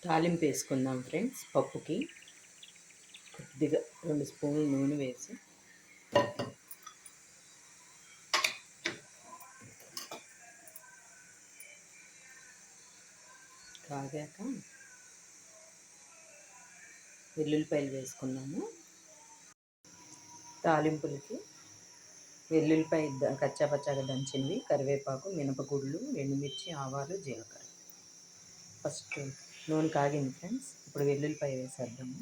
తాలింపు వేసుకుందాం ఫ్రెండ్స్. పప్పుకి కొద్దిగా 2 స్పూన్లు నూనె వేసి కాగాక వెల్లుల్లిపాయలు వేసుకున్నాము. తాలింపులకి వెల్లుల్లిపాయ కచ్చాపచ్చాగా దంచినవి, కరివేపాకు, మినపగుళ్ళు, ఎండుమిర్చి, ఆవాలు, జీలకర్ర. ఫస్ట్ నూనె కాగింది ఫ్రెండ్స్. ఇప్పుడు వెల్లుల్లిపాయ వేసేద్దాము.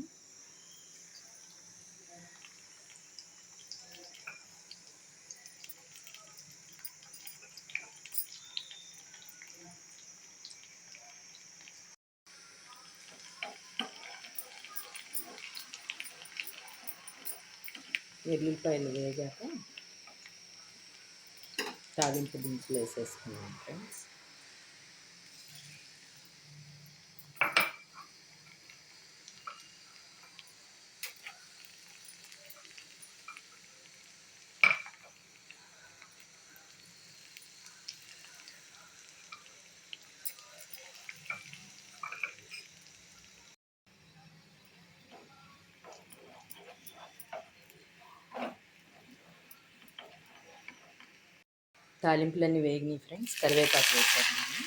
వెల్లుల్లిపాయలు వేగాక తాలింపు దినుసులు వేసేసుకున్నాం ఫ్రెండ్స్. తాలింపులన్నీ వేగినాయి ఫ్రెండ్స్. కరివేపాకు వేసేద్దాము.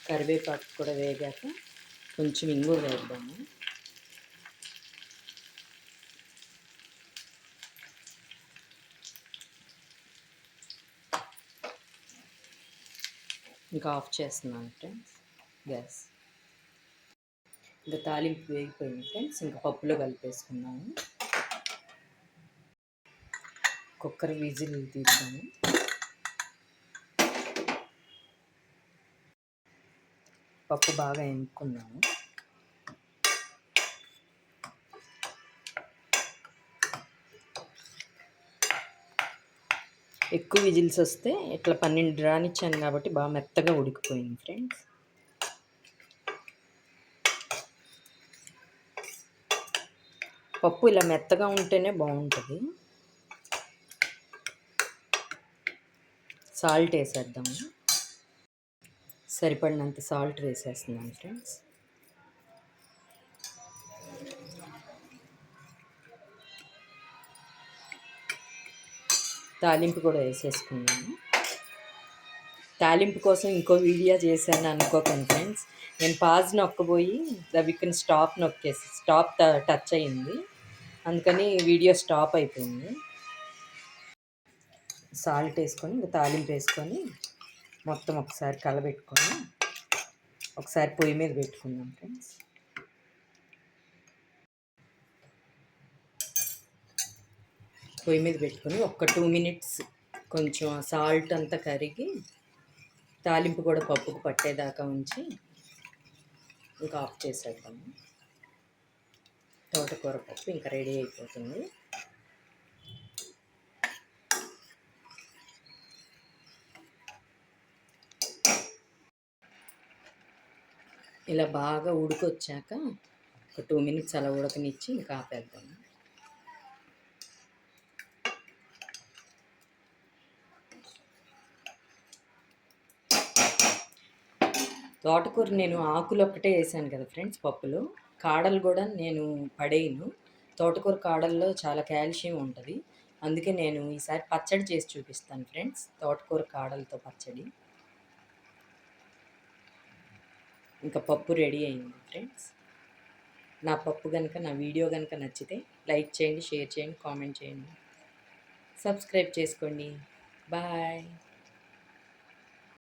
కరివేపాకు కూడా వేగాక కొంచెం ఇంగువ వేద్దాము. ఇంకా ఆఫ్ చేస్తున్నాను ఫ్రెండ్స్ గ్యాస్. ఇంకా తాలింపు వేగిపోయింది ఫ్రెండ్స్. ఇంకా పప్పులో కలిపేసుకున్నాము. Cooker whistle తీద్దాము. పప్పు బాగా ఎంపుకున్నాము. ఎక్కువ విజిల్స్ వస్తే ఇట్లా 12 రానిచ్చాను కాబట్టి బాగా మెత్తగా ఉడికిపోయింది ఫ్రెండ్స్. పప్పు ఇలా మెత్తగా ఉంటేనే బాగుంటుంది. సాల్ట్ వేసేద్దాము. సరిపడినంత సాల్ట్ వేసేస్తున్నాను ఫ్రెండ్స్. తాలింపు కూడా వేసేసుకున్నాను. తాలింపు కోసం ఇంకో వీడియో చేశాను అనుకోకండి ఫ్రెండ్స్. నేను పాజ్ నొక్కబోయి విక్కని స్టాప్ టచ్ అయ్యింది. అందుకని వీడియో స్టాప్ అయిపోయింది. సాల్ట్ వేసుకొని ఇంకా తాలింపు వేసుకొని మొత్తం ఒకసారి కలబెట్టుకొని ఒకసారి పొయ్యి మీద పెట్టుకుందాం ఫ్రెండ్స్. పొయ్యి మీద పెట్టుకొని ఒక 2 మినిట్స్ కొంచెం సాల్ట్ అంతా కరిగి తాలింపు కూడా పప్పుకు పట్టేదాకా ఉంచి ఇంకా ఆఫ్ చేసేద్దాము. తోటకూర పప్పు ఇంకా రెడీ అయిపోతుంది. ఇలా బాగా ఉడికొచ్చాక ఒక 2 మినిట్స్ అలా ఉడకనిచ్చి ఇంకా ఆపేద్దాము. తోటకూర నేను ఆకులు ఒక్కటే వేసాను కదా ఫ్రెండ్స్ పప్పులో. కాడలు కూడా నేను పడేయను. తోటకూర కాడల్లో చాలా కాల్షియం ఉంటుంది. అందుకే నేను ఈసారి పచ్చడి చేసి చూపిస్తాను ఫ్రెండ్స్. తోటకూర కాడలతో పచ్చడి. ఇంకా పప్పు రెడీ అయింది ఫ్రెండ్స్. నా వీడియో కనుక నచ్చితే లైక్ చేయండి, షేర్ చేయండి, కామెంట్ చేయండి, సబ్స్క్రైబ్ చేసుకోండి. బాయ్.